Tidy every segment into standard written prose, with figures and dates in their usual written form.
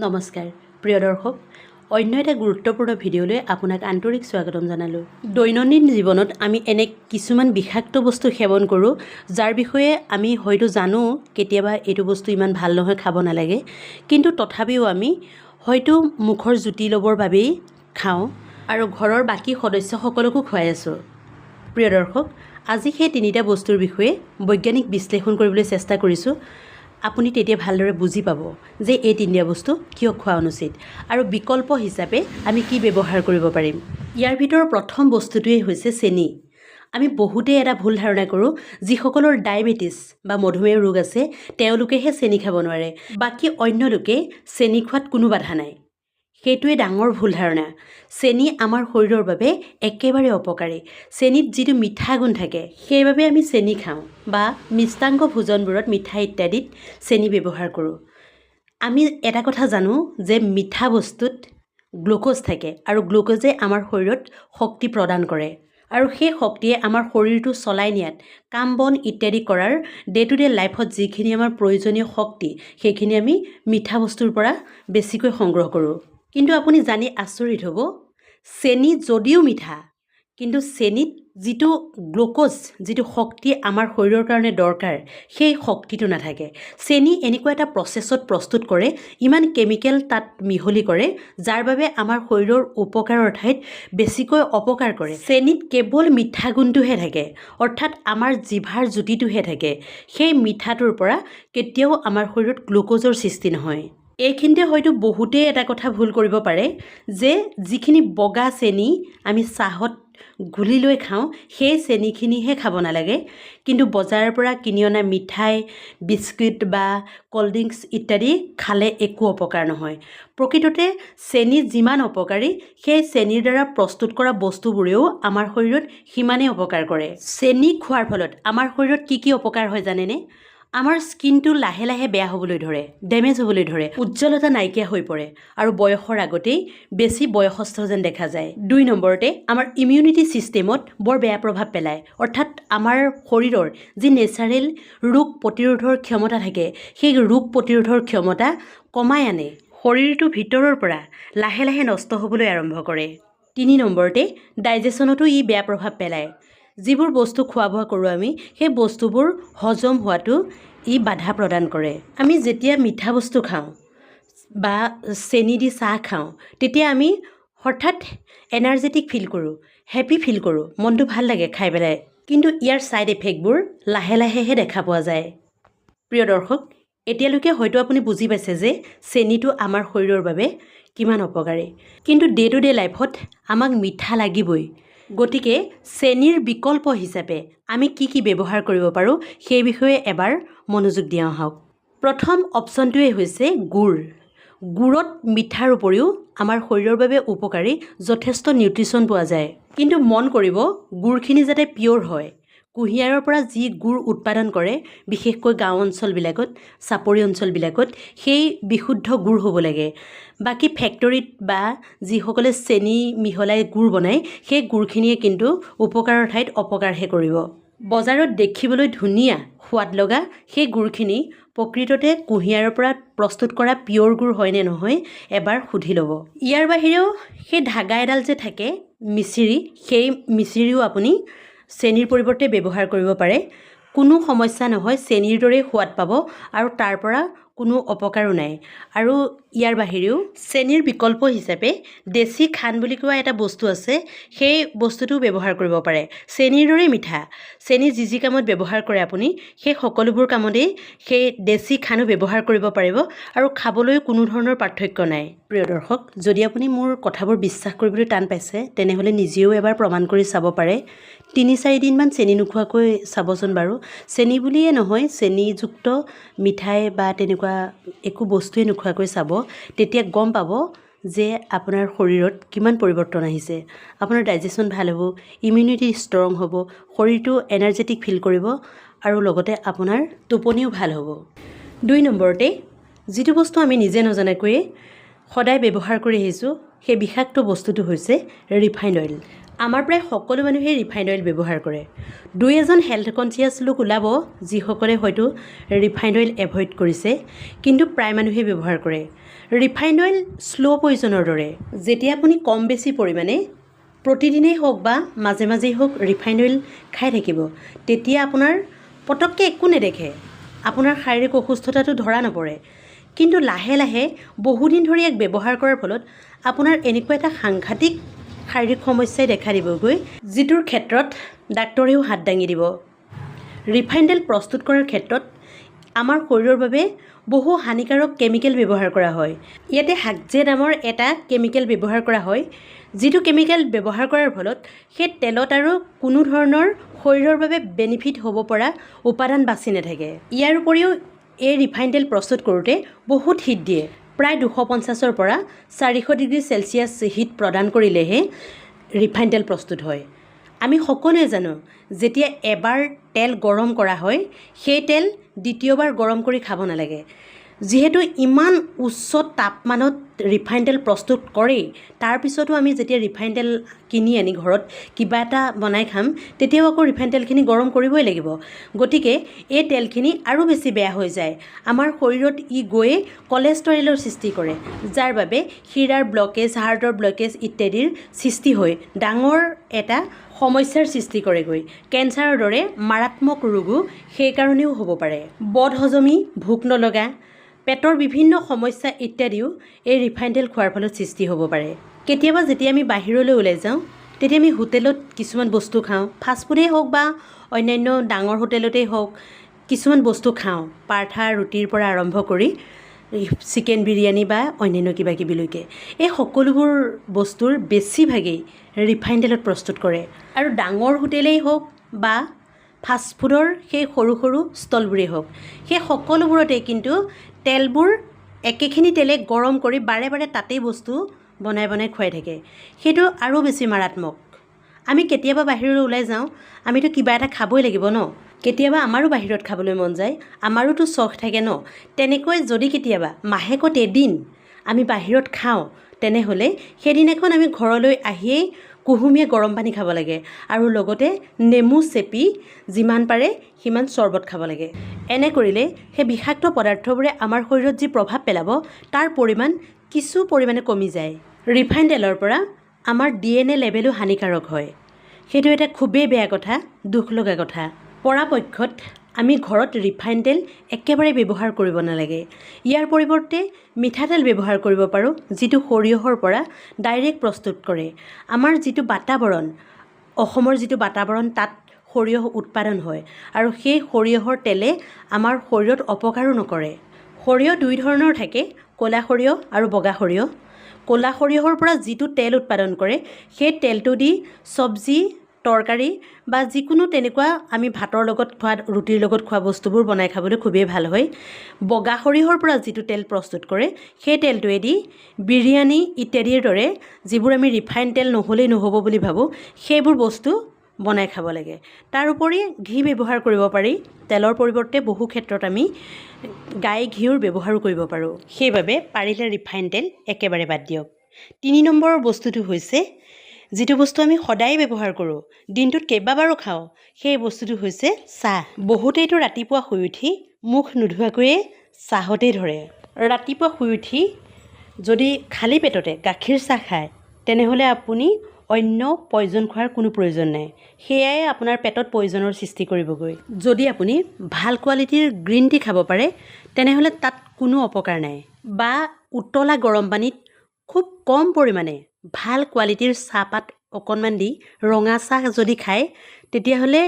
নমস্কাৰ প্ৰিয় দৰ্শক অন্য এটা গুৰুত্বপূৰ্ণ ভিডিঅ'লৈ আপোনাক আন্তৰিক স্বাগতম জনালোঁ। দৈনন্দিন জীৱনত আমি এনে কিছুমান বিষাক্ত বস্তু সেৱন কৰোঁ যাৰ বিষয়ে আমি হয়তো জানো কেতিয়াবা এইটো বস্তু ইমান ভাল নহয়, খাব নালাগে, কিন্তু তথাপিও আমি হয়তো মুখৰ জুতি ল'বৰ বাবেই খাওঁ আৰু ঘৰৰ বাকী সদস্যসকলকো খুৱাই আছোঁ। প্ৰিয় দৰ্শক, আজি সেই তিনিটা বস্তুৰ বিষয়ে বৈজ্ঞানিক বিশ্লেষণ কৰিবলৈ চেষ্টা কৰিছোঁ। আপুনি তেতিয়া ভালদৰে বুজি পাব যে এই তিনিটা বস্তু কিয় খোৱা অনুচিত আৰু বিকল্প হিচাপে আমি কি ব্যৱহাৰ কৰিব পাৰিম। ইয়াৰ ভিতৰত প্ৰথম বস্তুটোৱেই হৈছে চেনি। আমি বহুতেই এটা ভুল ধাৰণা কৰোঁ, যিসকলৰ ডায়েবেটিছ বা মধুমেহ ৰোগ আছে তেওঁলোকেহে চেনি খাব নোৱাৰে, বাকী অন্য লোকে চেনি খোৱাত কোনো বাধা নাই। সেইটোৱে ডাঙৰ ভুল ধাৰণা। চেনি আমাৰ শৰীৰৰ বাবে একেবাৰে অপকাৰী। চেনিত যিটো মিঠা গুণ থাকে সেইবাবে আমি চেনি খাওঁ বা মিষ্টাংগ ভোজনবোৰত মিঠাই ইত্যাদিত চেনি ব্যৱহাৰ কৰোঁ। আমি এটা কথা জানো যে মিঠা বস্তুত গ্লুক'জ থাকে আৰু গ্লুক'জে আমাৰ শৰীৰত শক্তি প্ৰদান কৰে আৰু সেই শক্তিয়ে আমাৰ শৰীৰটো চলাই নিয়াত, কাম বন ইত্যাদি কৰাৰ ডে টু ডে লাইফত যিখিনি আমাৰ প্ৰয়োজনীয় শক্তি সেইখিনি আমি মিঠা বস্তুৰ পৰা বেছিকৈ সংগ্ৰহ কৰোঁ। কিন্তু আপুনি জানি আচৰিত হ'ব, চেনি যদিও মিঠা কিন্তু চেনিত যিটো গ্লুক'জ, যিটো শক্তি আমাৰ শৰীৰৰ কাৰণে দৰকাৰ সেই শক্তিটো নাথাকে। চেনি এনেকুৱা এটা প্ৰচেছত প্ৰস্তুত কৰে, ইমান কেমিকেল তাত মিহলি কৰে যাৰ বাবে আমাৰ শৰীৰৰ উপকাৰৰ ঠাইত বেছিকৈ অপকাৰ কৰে। চেনিত কেৱল মিঠা গুণটোহে থাকে, অৰ্থাৎ আমাৰ জিভাৰ জুতিটোহে থাকে। সেই মিঠাটোৰ পৰা কেতিয়াও আমাৰ শৰীৰত গ্লুক'জৰ সৃষ্টি নহয়। এইখিনিতে হয়তো বহুতেই এটা কথা ভুল কৰিব পাৰে যে যিখিনি বগা চেনি আমি চাহত ঘুলি লৈ খাওঁ সেই চেনিখিনিহে খাব নালাগে, কিন্তু বজাৰৰ পৰা কিনি অনা মিঠাই, বিস্কুট বা ক'ল্ড ড্ৰিংকছ ইত্যাদি খালে একো অপকাৰ নহয়। প্ৰকৃততে চেনি যিমান অপকাৰী, সেই চেনিৰ দ্বাৰা প্ৰস্তুত কৰা বস্তুবোৰেও আমাৰ শৰীৰত সিমানেই অপকাৰ কৰে। চেনি খোৱাৰ ফলত আমাৰ শৰীৰত কি কি অপকাৰ হয় জানেনে? আমাৰ স্কিনটো লাহে লাহে বেয়া হ'বলৈ ধৰে, ডেমেজ হ'বলৈ ধৰে, উজ্জ্বলতা নাইকিয়া হৈ পৰে আৰু বয়সৰ আগতেই বেছি বয়সস্থ যেন দেখা যায়। 2 নম্বৰতে আমাৰ ইমিউনিটি ছিষ্টেমত বৰ বেয়া প্ৰভাৱ পেলায়, অৰ্থাৎ আমাৰ শৰীৰৰ যি নেচাৰেল ৰোগ প্ৰতিৰোধৰ ক্ষমতা থাকে সেই ৰোগ প্ৰতিৰোধৰ ক্ষমতা কমাই আনে, শৰীৰটো ভিতৰৰ পৰা লাহে লাহে নষ্ট হ'বলৈ আৰম্ভ কৰে। 3 নম্বৰতে ডাইজেশ্যনতো ই বেয়া প্ৰভাৱ পেলায়। যিবোৰ বস্তু খোৱা বোৱা কৰোঁ আমি সেই বস্তুবোৰ হজম হোৱাটো ই বাধা প্ৰদান কৰে। আমি যেতিয়া মিঠা বস্তু খাওঁ বা চেনি দি চাহ খাওঁ তেতিয়া আমি হঠাৎ এনাৰ্জেটিক ফিল কৰোঁ, হেপী ফিল কৰোঁ, মনটো ভাল লাগে খাই পেলাই, কিন্তু ইয়াৰ ছাইড এফেক্টবোৰ লাহে লাহেহে দেখা পোৱা যায়। প্ৰিয় দৰ্শক, এতিয়ালৈকে হয়তো আপুনি বুজি পাইছে যে চেনিটো আমাৰ শৰীৰৰ বাবে কিমান অপকাৰী, কিন্তু ডে টু ডে লাইফত আমাক মিঠা লাগিবই। গতিকে চেনিৰ বিকল্প হিচাপে আমি কি কি ব্যৱহাৰ কৰিব পাৰোঁ সেই বিষয়ে এবাৰ মনোযোগ দিয়া আহক। প্ৰথম অপশ্যনটোৱে হৈছে গুড়। গুড়ত মিঠাৰ উপৰিও আমাৰ শৰীৰৰ বাবে উপকাৰী যথেষ্ট নিউট্ৰিশ্যন পোৱা যায়, কিন্তু মন কৰিব গুড়খিনি যাতে পিয়'ৰ হয়। কুঁহিয়াৰৰ পৰা যি গুড় উৎপাদন কৰে, বিশেষকৈ গাঁও অঞ্চলবিলাকত, চাপৰি অঞ্চলবিলাকত সেই বিশুদ্ধ গুড় হ'ব লাগে। বাকী ফেক্টৰীত বা যিসকলে চেনি মিহলাই গুড় বনায় সেই গুড়খিনিয়ে কিন্তু উপকাৰৰ ঠাইত অপকাৰহে কৰিব। বজাৰত দেখিবলৈ ধুনীয়া, সোৱাদ লগা সেই গুড়খিনি প্ৰকৃততে কুঁহিয়াৰৰ পৰা প্ৰস্তুত কৰা পিয়'ৰ গুড় হয়নে নহয় এবাৰ সুধি ল'ব। ইয়াৰ বাহিৰেও সেই ধাগা এডাল যে থাকে মিচিৰি, সেই মিচিৰিও আপুনি চেনিৰ পৰিৱৰ্তে ব্যৱহাৰ কৰিব পাৰে। কোনো সমস্যা নহয়, চেনিৰ দৰেই সোৱাদ পাব আৰু তাৰ পৰা কোনো অপকাৰো নাই। আৰু ইয়াৰ বাহিৰেও চেনিৰ বিকল্প হিচাপে দেশী খান বুলি কোৱা এটা বস্তু আছে, সেই বস্তুটো ব্যৱহাৰ কৰিব পাৰে। চেনিৰ দৰেই মিঠা, চেনি যি যি কামত ব্যৱহাৰ কৰে আপুনি সেই সকলোবোৰ কামতেই সেই দেশী খানো ব্যৱহাৰ কৰিব পাৰিব আৰু খাবলৈ কোনো ধৰণৰ পাৰ্থক্য নাই। প্ৰিয় দৰ্শক, যদি আপুনি মোৰ কথাবোৰ বিশ্বাস কৰিবলৈ টান পাইছে তেনেহ'লে নিজেও এবাৰ প্ৰমাণ কৰি চাব পাৰে। 3-4 দিনমান চেনি নোখোৱাকৈ চাবচোন বাৰু। চেনি বুলিয়ে নহয়, চেনিযুক্ত মিঠাই বা তেনেকুৱা একো বস্তুৱে নোখোৱাকৈ চাব, তেতিয়া গম পাব যে আপোনাৰ শৰীৰত কিমান পৰিৱৰ্তন আহিছে। আপোনাৰ ডাইজেশ্যন ভাল হ'ব, ইমিউনিটি ষ্ট্ৰং হ'ব, শৰীৰটো এনাৰ্জেটিক ফিল কৰিব আৰু লগতে আপোনাৰ টোপনিও ভাল হ'ব। 2 নম্বৰতে যিটো বস্তু আমি নিজে নজনাকৈয়ে সদায় ব্যৱহাৰ কৰি আহিছোঁ সেই বিষাক্ত বস্তুটো হৈছে ৰিফাইণ্ড অইল। আমাৰ প্ৰায় সকলো মানুহে ৰিফাইণ্ড অইল ব্যৱহাৰ কৰে। দুই এজন হেল্থ কনচিয়াছ লোক ওলাব যিসকলে হয়তো ৰিফাইণ্ড অইল এভইড কৰিছে, কিন্তু প্ৰায় মানুহে ব্যৱহাৰ কৰে। ৰিফাইণ্ড অইল শ্ল' পয়জনৰ দৰে। যেতিয়া আপুনি কম বেছি পৰিমাণে প্ৰতিদিনেই হওক বা মাজে মাজেই হওক ৰিফাইণ্ড অইল খাই থাকিব, তেতিয়া আপোনাৰ পটককৈ একো নেদেখে, আপোনাৰ শাৰীৰিক অসুস্থতাটো ধৰা নপৰে। কিন্তু লাহে লাহে বহুদিন ধৰি ইয়াক ব্যৱহাৰ কৰাৰ ফলত আপোনাৰ এনেকুৱা এটা সাংঘাতিক শাৰীৰিক সমস্যাই দেখা দিবগৈ, যিটোৰ ক্ষেত্ৰত ডাক্তৰেও হাত দাঙি দিব। ৰিফাইণ্ড তেল প্ৰস্তুত কৰাৰ ক্ষেত্ৰত আমাৰ শৰীৰৰ বাবে বহু হানিকাৰক কেমিকেল ব্যৱহাৰ কৰা হয়। ইয়াতে হাকজে নামৰ এটা কেমিকেল ব্যৱহাৰ কৰা হয়, যিটো কেমিকেল ব্যৱহাৰ কৰাৰ ফলত সেই তেলত আৰু কোনো ধৰণৰ শৰীৰৰ বাবে বেনিফিট হ'ব পৰা উপাদান বাচি নাথাকে। ইয়াৰ উপৰিও এই ৰিফাইণ্ড তেল প্ৰস্তুত কৰোঁতে বহুত হিট দিয়ে। প্ৰায় 250ৰ পৰা 400 ডিগ্ৰী চেলচিয়াছ হিট প্ৰদান কৰিলেহে ৰিফাইণ্ড তেল প্ৰস্তুত হয়। আমি সকলোৱে জানো, যেতিয়া এবাৰ তেল গৰম কৰা হয়, সেই তেল দ্বিতীয়বাৰ গৰম কৰি খাব নালাগে। যিহেতু ইমান উচ্চ তাপমানত ৰিফাইণ্ড তেল প্ৰস্তুত কৰেই, তাৰপিছতো আমি যেতিয়া ৰিফাইণ্ড তেল কিনি আনি ঘৰত কিবা এটা বনাই খাম, তেতিয়াও আকৌ ৰিফাইণ্ড তেলখিনি গৰম কৰিবই লাগিব। গতিকে এই তেলখিনি আৰু বেছি বেয়া হৈ যায়। আমাৰ শৰীৰত ই গৈয়ে কলেষ্টৰেলৰ সৃষ্টি কৰে, যাৰ বাবে শিৰাৰ ব্লকেজ, হাৰ্টৰ ব্লকেজ ইত্যাদিৰ সৃষ্টি হৈ ডাঙৰ এটা সমস্যাৰ সৃষ্টি কৰেগৈ। কেঞ্চাৰৰ দৰে মাৰাত্মক ৰোগো সেইকাৰণেও হ'ব পাৰে। বদহজমি, ভোক নলগা, পেটৰ বিভিন্ন সমস্যা ইত্যাদিও এই ৰিফাইণ্ড তেল খোৱাৰ ফলত সৃষ্টি হ'ব পাৰে। কেতিয়াবা যেতিয়া আমি বাহিৰলৈ ওলাই যাওঁ, তেতিয়া আমি হোটেলত কিছুমান বস্তু খাওঁ, ফাষ্টফুডেই হওক বা অন্যান্য ডাঙৰ হোটেলতেই হওক, কিছুমান বস্তু খাওঁ, পাৰঠা ৰুটিৰ পৰা আৰম্ভ কৰি চিকেন বিৰিয়ানী বা অন্যান্য কিবা কিবিলৈকে। এই সকলোবোৰ বস্তুৰ বেছিভাগেই ৰিফাইণ্ড তেলত প্ৰস্তুত কৰে। আৰু ডাঙৰ হোটেলেই হওক বা ফাষ্টফুডৰ সেই সৰু সৰু ষ্টলবোৰেই হওক, সেই সকলোবোৰতে কিন্তু তেলবোৰ একেখিনি তেলে গৰম কৰি বাৰে বাৰে তাতেই বস্তু বনাই বনাই খুৱাই থাকে। সেইটো আৰু বেছি মাৰাত্মক। আমি কেতিয়াবা বাহিৰলৈ ওলাই যাওঁ, আমিতো কিবা এটা খাবই লাগিব ন। কেতিয়াবা আমাৰো বাহিৰত খাবলৈ মন যায়, আমাৰোতো চখ থাকে ন। তেনেকৈ যদি কেতিয়াবা মাহেকত এদিন আমি বাহিৰত খাওঁ, তেনেহ'লে সেইদিনাখন আমি ঘৰলৈ আহিয়েই কুহুমীয়া গৰম পানী খাব লাগে আৰু লগতে নেমু চেপি যিমান পাৰে সিমান চৰ্বত খাব লাগে। এনে কৰিলে সেই বিষাক্ত পদাৰ্থবোৰে আমাৰ শৰীৰত যি প্ৰভাৱ পেলাব, তাৰ পৰিমাণ কিছু পৰিমাণে কমি যায়। ৰিফাইণ্ড তেলৰ পৰা আমাৰ DNA লেভেলো হানিকাৰক হয়। সেইটো এটা খুবেই বেয়া কথা, দুখ লগা কথা। পৰাপক্ষত আমি ঘৰত ৰিফাইণ্ড তেল একেবাৰে ব্যৱহাৰ কৰিব নালাগে। ইয়াৰ পৰিৱৰ্তে মিঠাতেল ব্যৱহাৰ কৰিব পাৰোঁ, যিটো সৰিয়হৰ পৰা ডাইৰেক্ট প্ৰস্তুত কৰে। আমাৰ যিটো বাতাৱৰণ, অসমৰ যিটো বাতাৱৰণ, তাত সৰিয়হ উৎপাদন হয় আৰু সেই সৰিয়হৰ তেলে আমাৰ শৰীৰত অপকাৰো নকৰে। সৰিয়হ দুই ধৰণৰ থাকে, ক'লা সৰিয়হ আৰু বগা সৰিয়হ। ক'লা সৰিয়হৰ পৰা যিটো তেল উৎপাদন কৰে, সেই তেলটো দি চব্জি, তৰকাৰী বা যিকোনো তেনেকুৱা আমি ভাতৰ লগত খোৱা, ৰুটিৰ লগত খোৱা বস্তুবোৰ বনাই খাবলৈ খুবেই ভাল হয়। বগা সৰিয়হৰ পৰা যিটো তেল প্ৰস্তুত কৰে, সেই তেলটোৱেদি বিৰিয়ানী ইত্যাদিৰ দৰে যিবোৰ আমি ৰিফাইণ্ড তেল নহ'লেই নহ'ব বুলি ভাবোঁ, সেইবোৰ বস্তু বনাই খাব লাগে। তাৰ উপৰি ঘি ব্যৱহাৰ কৰিব পাৰি। তেলৰ পৰিৱৰ্তে বহু ক্ষেত্ৰত আমি গাই ঘিউৰ ব্যৱহাৰো কৰিব পাৰোঁ। সেইবাবে পাৰিলে ৰিফাইণ্ড তেল একেবাৰে বাদ দিয়ক। 3 নম্বৰৰ বস্তুটো হৈছে, যিটো বস্তু আমি সদায় ব্যৱহাৰ কৰোঁ, দিনটোত কেইবাবাৰো খাওঁ, সেই বস্তুটো হৈছে চাহ। বহুতেইতো ৰাতিপুৱা শুই উঠি মুখ নোধোৱাকৈয়ে চাহতেই ধৰে। ৰাতিপুৱা শুই উঠি যদি খালী পেটতে গাখীৰ চাহ খায়, তেনেহ'লে আপুনি অন্য পয়জন খোৱাৰ কোনো প্ৰয়োজন নাই। সেয়াই আপোনাৰ পেটত পয়জনৰ সৃষ্টি কৰিবগৈ। যদি আপুনি ভাল কোৱালিটিৰ গ্ৰীণ টি খাব পাৰে, তেনেহ'লে তাত কোনো অপকাৰ নাই। বা উতলা গৰম পানীত খুব কম পৰিমাণে ভাল কোৱালিটিৰ চাহপাত অকণমান দি ৰঙা চাহ যদি খায়, তেতিয়াহ'লে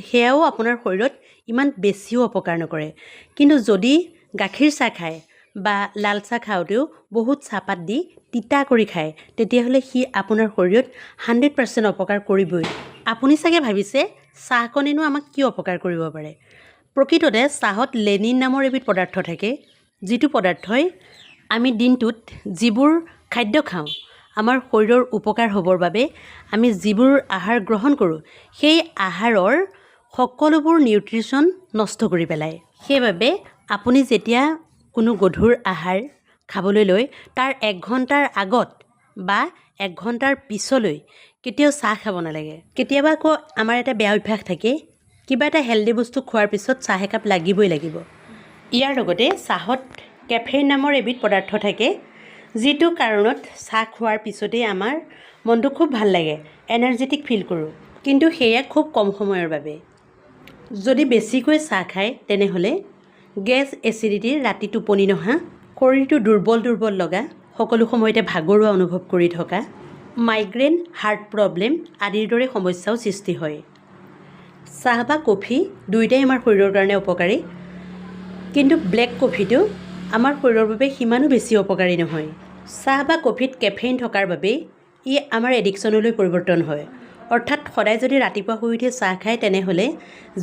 সেয়াও আপোনাৰ শৰীৰত ইমান বেছিও অপকাৰ নকৰে। কিন্তু যদি গাখীৰ চাহ খায় বা লাল চাহ খাওঁতেও বহুত চাহপাত দি তিতা কৰি খায়, তেতিয়াহ'লে সি আপোনাৰ শৰীৰত 100% অপকাৰ কৰিবই। আপুনি চাগে ভাবিছে চাহকণেনো আমাক কি অপকাৰ কৰিব পাৰে। প্ৰকৃততে চাহত লেনিন নামৰ এবিধ পদাৰ্থ থাকে, যিটো পদাৰ্থই আমি দিনটোত যিবোৰ খাদ্য খাওঁ, আমাৰ শৰীৰৰ উপকাৰ হ'বৰ বাবে আমি যিবোৰ আহাৰ গ্ৰহণ কৰোঁ, সেই আহাৰৰ সকলোবোৰ নিউট্ৰিশ্যন নষ্ট কৰি পেলায়। সেইবাবে আপুনি যেতিয়া কোনো গধুৰ আহাৰ খাবলৈ লৈ তাৰ 1 ঘণ্টাৰ আগত বা 1 ঘণ্টাৰ পিছলৈ কেতিয়াও চাহ খাব নালাগে। কেতিয়াবা আকৌ আমাৰ এটা বেয়া অভ্যাস থাকে, কিবা এটা হেল্ডি বস্তু খোৱাৰ পিছত চাহ একাপ লাগিবই লাগিব। ইয়াৰ লগতে চাহত কেফেইন নামৰ এবিধ পদাৰ্থ থাকে, যিটো কাৰণত চাহ খোৱাৰ পিছতেই আমাৰ মনটো খুব ভাল লাগে, এনাৰ্জেটিক ফিল কৰোঁ। কিন্তু সেয়া খুব কম সময়ৰ বাবে। যদি বেছিকৈ চাহ খায় তেনেহ'লে গেছ, এচিডিটি, ৰাতি টোপনি নহা, শৰীৰটো দুৰ্বল লগা, সকলো সময়তে ভাগৰুৱা অনুভৱ কৰি থকা, মাইগ্ৰেইন, হাৰ্ট প্ৰব্লেম আদিৰ দৰে সমস্যাও সৃষ্টি হয়। চাহ বা কফি দুয়োটাই আমাৰ শৰীৰৰ কাৰণে উপকাৰী, কিন্তু ব্লেক কফিটো আমাৰ শৰীৰৰ বাবে সিমানো বেছি উপকাৰী নহয়। চাহ বা কফিত কেফেইন থকাৰ বাবেই ই আমাৰ এডিকশ্যনলৈ পৰিৱৰ্তন হয়। অৰ্থাৎ সদায় যদি ৰাতিপুৱা শুই উঠি চাহ খায় তেনেহ'লে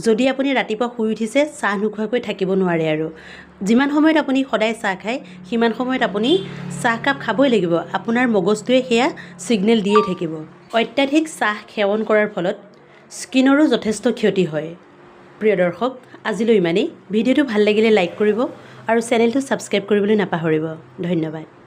যদি আপুনি ৰাতিপুৱা শুই উঠিছে চাহ নোখোৱাকৈ থাকিব নোৱাৰে আৰু যিমান সময়ত আপুনি সদায় চাহ খায় সিমান সময়ত আপুনি চাহকাপ খাবই লাগিব। আপোনাৰ মগজটোৱে সেয়া ছিগনেল দিয়ে থাকিব। অত্যাধিক চাহ সেৱন কৰাৰ ফলত স্কিনৰো যথেষ্ট ক্ষতি হয়। প্ৰিয় দৰ্শক, আজিলৈ ইমানেই। ভিডিঅ'টো ভাল লাগিলে লাইক কৰিব আৰু চেনেলটো ছাবস্ক্ৰাইব কৰিবলৈ নাপাহৰিব। ধন্যবাদ।